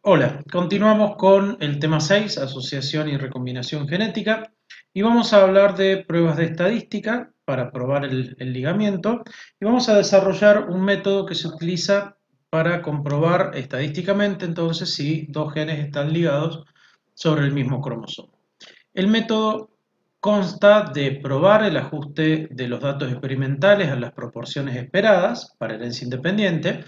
Hola, continuamos con el tema 6, asociación y recombinación genética, y vamos a hablar de pruebas de estadística para probar el ligamiento, y vamos a desarrollar un método que se utiliza para comprobar estadísticamente entonces si dos genes están ligados sobre el mismo cromosoma. El método consta de probar el ajuste de los datos experimentales a las proporciones esperadas para herencia independiente.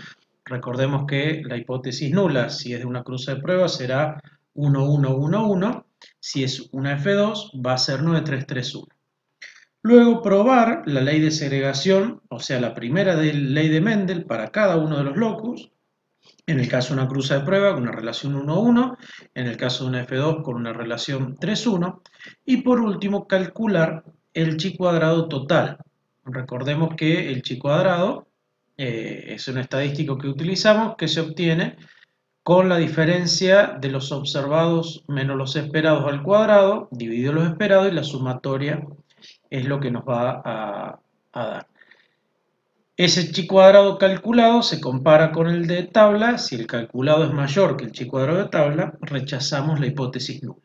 Recordemos que la hipótesis nula, si es de una cruza de pruebas, será 1-1-1-1. Si es una F2, va a ser 9-3-3-1. Luego probar la ley de segregación, o sea, la primera ley de Mendel para cada uno de los locus. En el caso de una cruza de prueba con una relación 1-1, en el caso de una F2 con una relación 3-1, y por último calcular el chi cuadrado total. Recordemos que el chi cuadrado es un estadístico que utilizamos que se obtiene con la diferencia de los observados menos los esperados al cuadrado, dividido los esperados, y la sumatoria es lo que nos va a dar. Ese chi cuadrado calculado se compara con el de tabla. Si el calculado es mayor que el chi cuadrado de tabla, rechazamos la hipótesis nula.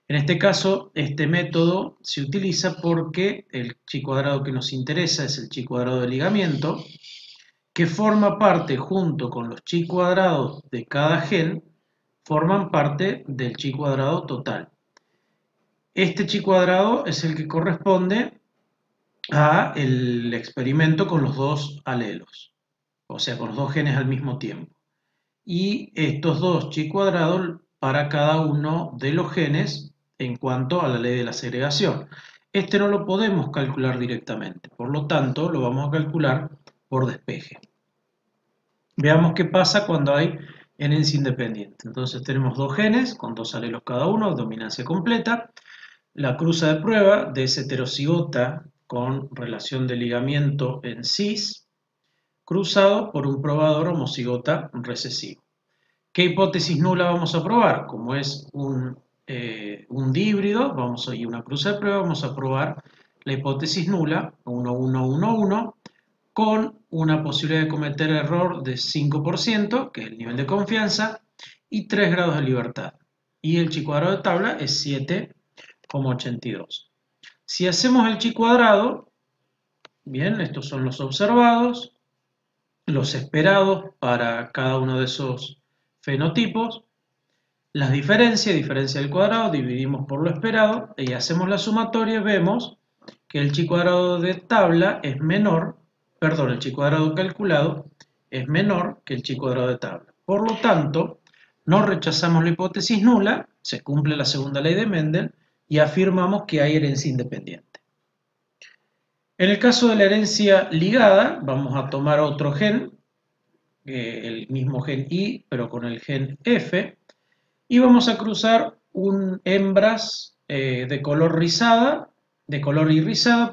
En este caso, este método se utiliza porque el chi cuadrado que nos interesa es el chi cuadrado de ligamiento, que forma parte, junto con los chi cuadrados de cada gen, forman parte del chi cuadrado total. Este chi cuadrado es el que corresponde a el experimento con los dos alelos, o sea, con los dos genes al mismo tiempo. Y estos dos chi cuadrados para cada uno de los genes en cuanto a la ley de la segregación. Este no lo podemos calcular directamente, por lo tanto lo vamos a calcular por despeje. Veamos qué pasa cuando hay herencia independiente. Entonces tenemos dos genes con dos alelos cada uno, dominancia completa. La cruza de prueba de es heterocigota con relación de ligamiento en cis, cruzado por un probador homocigota recesivo. ¿Qué hipótesis nula vamos a probar? Como es un dihíbrido, y una cruza de prueba, vamos a probar la hipótesis nula, 1-1-1-1, con una posibilidad de cometer error de 5%, que es el nivel de confianza, y 3 grados de libertad. Y el chi cuadrado de tabla es 7,82. Si hacemos el chi cuadrado, bien, estos son los observados, los esperados para cada uno de esos fenotipos, las diferencias, diferencia del cuadrado, dividimos por lo esperado y hacemos la sumatoria, vemos que el chi cuadrado de tabla es menor, perdón, el chi cuadrado calculado es menor que el chi cuadrado de tabla. Por lo tanto, no rechazamos la hipótesis nula, se cumple la segunda ley de Mendel y afirmamos que hay herencia independiente. En el caso de la herencia ligada, vamos a tomar otro gen, el mismo gen Y, pero con el gen F, y vamos a cruzar hembras de color irisada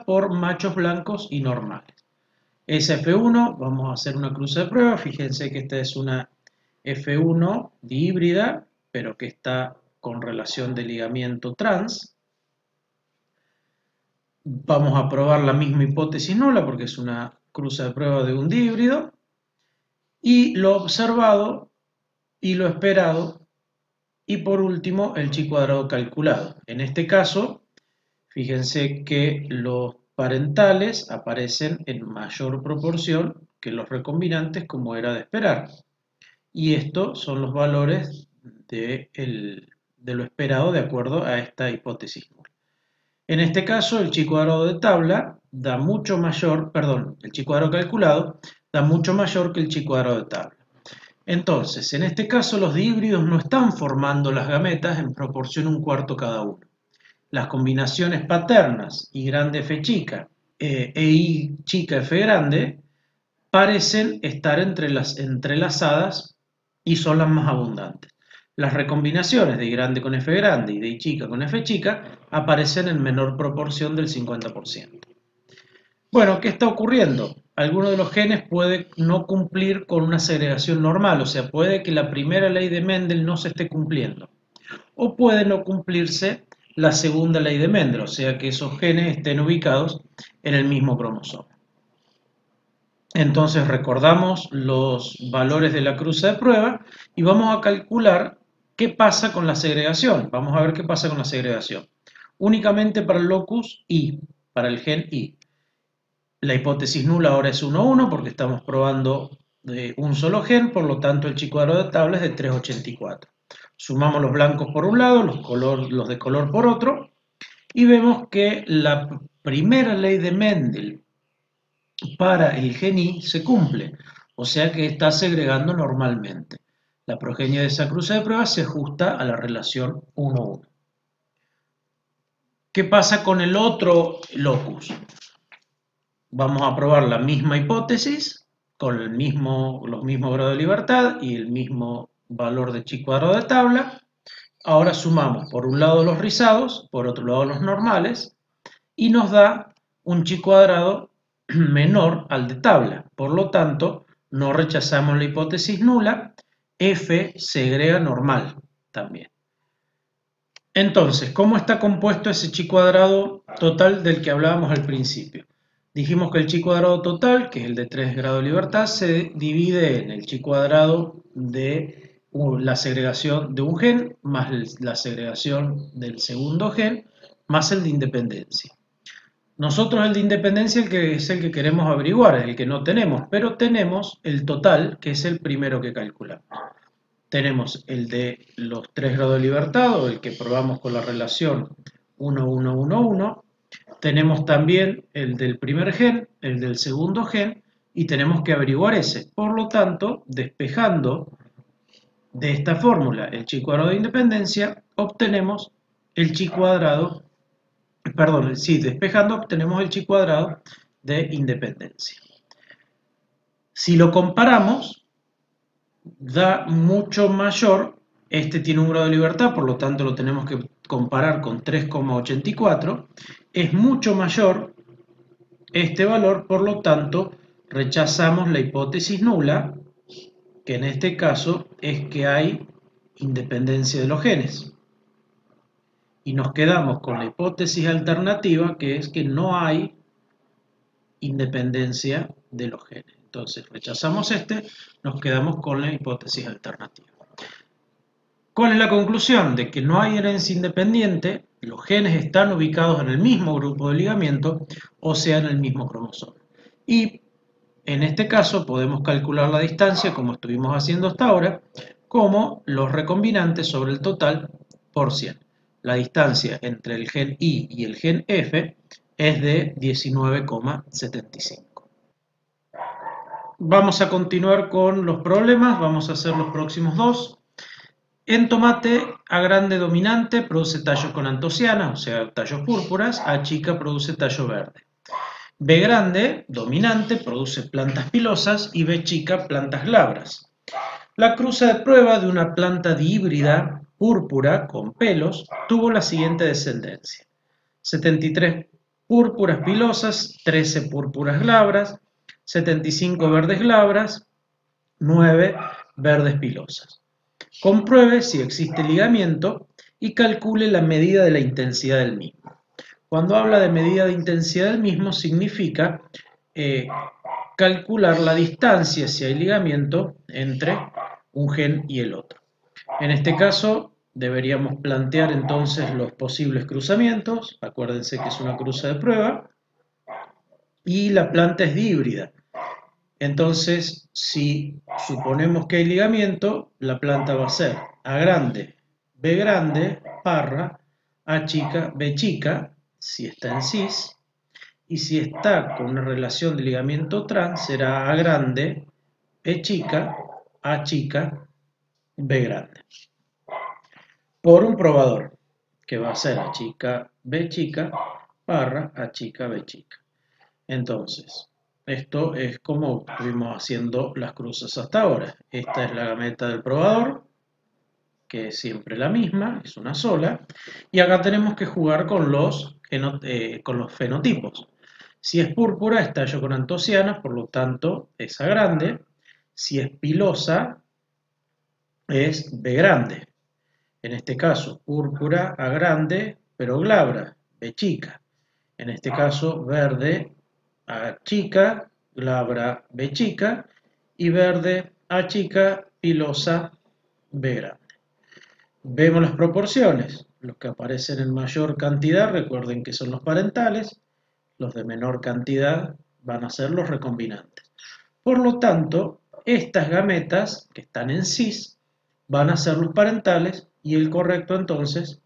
por machos blancos y normales. SF1, vamos a hacer una cruza de prueba. Fíjense que esta es una F1 dihíbrida, pero que está con relación de ligamiento trans. Vamos a probar la misma hipótesis nula porque es una cruza de prueba de un dihíbrido. Y lo observado y lo esperado. Y por último, el chi cuadrado calculado. En este caso, fíjense que los parentales aparecen en mayor proporción que los recombinantes, como era de esperar. Y estos son los valores de lo esperado de acuerdo a esta hipótesis nula. En este caso, el chi cuadrado de tabla da mucho mayor, perdón, el chi cuadrado calculado da mucho mayor que el chi cuadrado de tabla. Entonces, en este caso los dihíbridos no están formando las gametas en proporción 1/4 cada uno. Las combinaciones paternas y grande F chica e I chica F grande parecen estar entrelazadas y son las más abundantes. Las recombinaciones de I grande con F grande y de I chica con F chica aparecen en menor proporción del 50%. Bueno, ¿qué está ocurriendo? Alguno de los genes puede no cumplir con una segregación normal, o sea, puede que la primera ley de Mendel no se esté cumpliendo. O puede no cumplirse la segunda ley de Mendel, o sea, que esos genes estén ubicados en el mismo cromosoma. Entonces recordamos los valores de la cruza de prueba y vamos a calcular ¿Qué pasa con la segregación? Vamos a ver qué pasa con la segregación. Únicamente para el locus y, para el gen y. La hipótesis nula ahora es 1, 1 porque estamos probando de un solo gen, por lo tanto el chi cuadrado de tabla es de 384. Sumamos los blancos por un lado, los de color por otro, y vemos que la primera ley de Mendel para el gen Y se cumple, o sea que está segregando normalmente. La progenie de esa cruza de pruebas se ajusta a la relación 1, 1. ¿Qué pasa con el otro locus? Vamos a probar la misma hipótesis con los mismos grados de libertad y el mismo valor de chi cuadrado de tabla. Ahora sumamos por un lado los rizados, por otro lado los normales, y nos da un chi cuadrado menor al de tabla. Por lo tanto, no rechazamos la hipótesis nula, F segrega normal también. Entonces, ¿cómo está compuesto ese chi cuadrado total del que hablábamos al principio? Dijimos que el chi cuadrado total, que es el de 3 grados de libertad, se divide en el chi cuadrado de la segregación de un gen, más la segregación del segundo gen, más el de independencia. Nosotros el de independencia es el que queremos averiguar, es el que no tenemos, pero tenemos el total, que es el primero que calculamos. Tenemos el de los 3 grados de libertad, o el que probamos con la relación 1, 1, 1, 1. Tenemos también el del primer gen, el del segundo gen, y tenemos que averiguar ese. Por lo tanto, despejando de esta fórmula el chi cuadrado de independencia, obtenemos el chi cuadrado, perdón, sí, despejando obtenemos el chi cuadrado de independencia. Si lo comparamos, da mucho mayor, este tiene un grado de libertad, por lo tanto lo tenemos que comparar con 3,84, es mucho mayor este valor, por lo tanto rechazamos la hipótesis nula, que en este caso es que hay independencia de los genes. Y nos quedamos con la hipótesis alternativa, que es que no hay independencia de los genes. Entonces rechazamos este, nos quedamos con la hipótesis alternativa. ¿Cuál es la conclusión? De que no hay herencia independiente, los genes están ubicados en el mismo grupo de ligamiento, o sea, en el mismo cromosoma. Y en este caso podemos calcular la distancia, como estuvimos haciendo hasta ahora, como los recombinantes sobre el total por 100. La distancia entre el gen Y y el gen F es de 19,75. Vamos a continuar con los problemas, vamos a hacer los próximos dos. En tomate, A grande dominante produce tallos con antociana, o sea, tallos púrpuras, A chica produce tallo verde. B grande, dominante, produce plantas pilosas y B chica, plantas glabras. La cruza de prueba de una planta dihíbrida púrpura con pelos tuvo la siguiente descendencia: 73 púrpuras pilosas, 13 púrpuras glabras, 75 verdes glabras, 9 verdes pilosas. Compruebe si existe ligamiento y calcule la medida de la intensidad del mismo. Cuando habla de medida de intensidad del mismo, significa calcular la distancia, si hay ligamiento, entre un gen y el otro. En este caso, deberíamos plantear entonces los posibles cruzamientos. Acuérdense que es una cruza de prueba. Y la planta es dihíbrida. Entonces, si suponemos que hay ligamiento, la planta va a ser A grande, B grande, barra, A chica, B chica, si está en cis, y si está con una relación de ligamiento trans, será A grande, B chica, A chica, B grande. Por un probador, que va a ser A chica, B chica, barra, A chica, B chica. Entonces, esto es como estuvimos haciendo las cruces hasta ahora. Esta es la gameta del probador, que es siempre la misma, es una sola. Y acá tenemos que jugar con los fenotipos. Si es púrpura, es tallo con antocianas, por lo tanto es A grande. Si es pilosa, es B grande. En este caso, púrpura, A grande, pero glabra, B chica. En este caso, verde, A chica, glabra, B chica, y verde, A chica, pilosa, B grande. Vemos las proporciones. Los que aparecen en mayor cantidad, recuerden que son los parentales. Los de menor cantidad van a ser los recombinantes. Por lo tanto, estas gametas que están en cis van a ser los parentales y el correcto entonces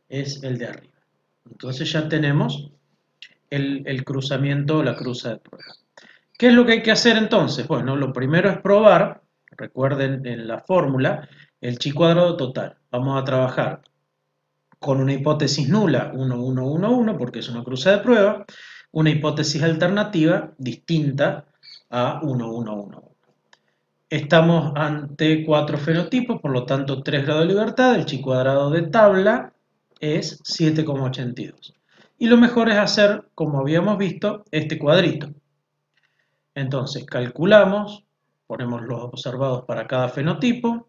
es el de arriba. Entonces ya tenemos el cruzamiento o la cruza de prueba. ¿Qué es lo que hay que hacer entonces? Bueno, lo primero es probar, recuerden en la fórmula, el chi cuadrado total. Vamos a trabajar con una hipótesis nula, 1, 1, 1, 1, porque es una cruza de prueba, una hipótesis alternativa distinta a 1, 1, 1, 1. Estamos ante 4 fenotipos, por lo tanto 3 grados de libertad, el chi cuadrado de tabla es 7,82. Y lo mejor es hacer, como habíamos visto, este cuadrito. Entonces calculamos, ponemos los observados para cada fenotipo,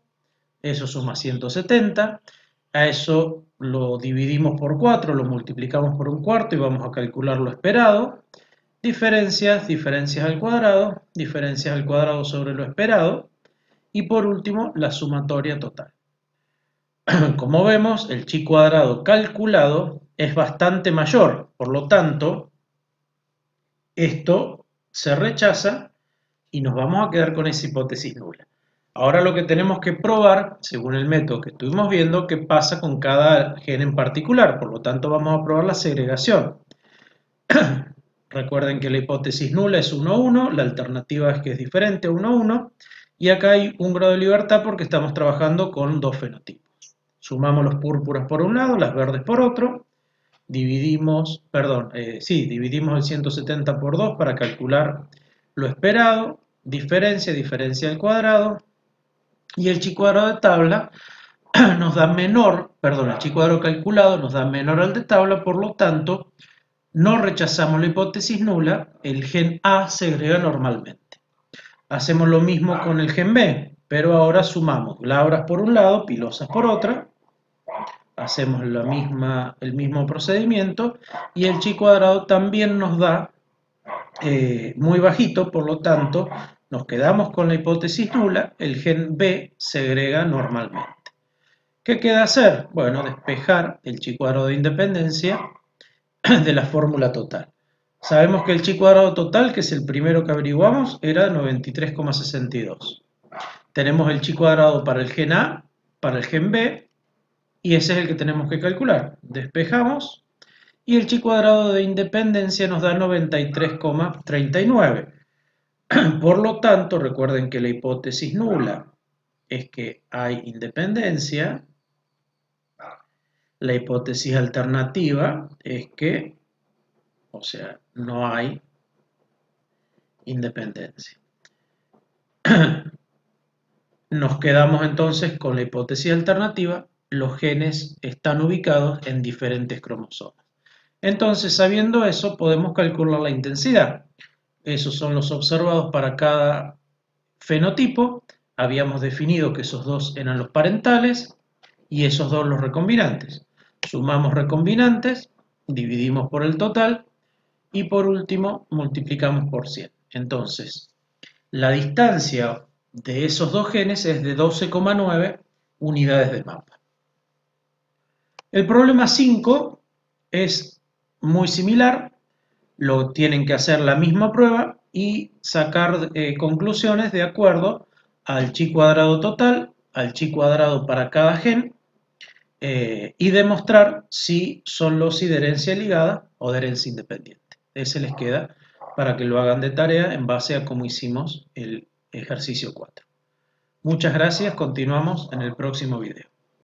eso suma 170, a eso lo dividimos por 4, lo multiplicamos por un cuarto y vamos a calcular lo esperado. Diferencias, diferencias al cuadrado sobre lo esperado. Y por último, la sumatoria total. Como vemos, el chi cuadrado calculado es bastante mayor, por lo tanto, esto se rechaza y nos vamos a quedar con esa hipótesis nula. Ahora lo que tenemos que probar, según el método que estuvimos viendo, qué pasa con cada gen en particular. Por lo tanto, vamos a probar la segregación. Recuerden que la hipótesis nula es 1, 1, la alternativa es que es diferente, 1, 1, y acá hay un grado de libertad porque estamos trabajando con dos fenotipos. Sumamos los púrpuras por un lado, las verdes por otro, dividimos el 170 por 2 para calcular lo esperado, diferencia al cuadrado, y el chi cuadrado de tabla nos da menor, el chi cuadrado calculado nos da menor al de tabla, por lo tanto, no rechazamos la hipótesis nula, el gen A se agrega normalmente. Hacemos lo mismo con el gen B, pero ahora sumamos glabras por un lado, pilosas por otra, hacemos el mismo procedimiento y el chi cuadrado también nos da muy bajito, por lo tanto nos quedamos con la hipótesis nula, el gen B segrega normalmente. ¿Qué queda hacer? Bueno, despejar el chi cuadrado de independencia de la fórmula total. Sabemos que el chi cuadrado total, que es el primero que averiguamos, era 93,62. Tenemos el chi cuadrado para el gen A, para el gen B, y ese es el que tenemos que calcular. Despejamos y el chi cuadrado de independencia nos da 93,39. Por lo tanto, recuerden que la hipótesis nula es que hay independencia. La hipótesis alternativa es que, no hay independencia. Nos quedamos entonces con la hipótesis alternativa, los genes están ubicados en diferentes cromosomas. Entonces, sabiendo eso, podemos calcular la intensidad. Esos son los observados para cada fenotipo. Habíamos definido que esos dos eran los parentales y esos dos los recombinantes. Sumamos recombinantes, dividimos por el total y por último multiplicamos por 100. Entonces, la distancia de esos dos genes es de 12,9 unidades de mapa. El problema 5 es muy similar, lo tienen que hacer la misma prueba y sacar conclusiones de acuerdo al chi cuadrado total, al chi cuadrado para cada gen y demostrar si son los de herencia ligada o de herencia independiente. Ese les queda para que lo hagan de tarea en base a cómo hicimos el ejercicio 4. Muchas gracias, continuamos en el próximo video.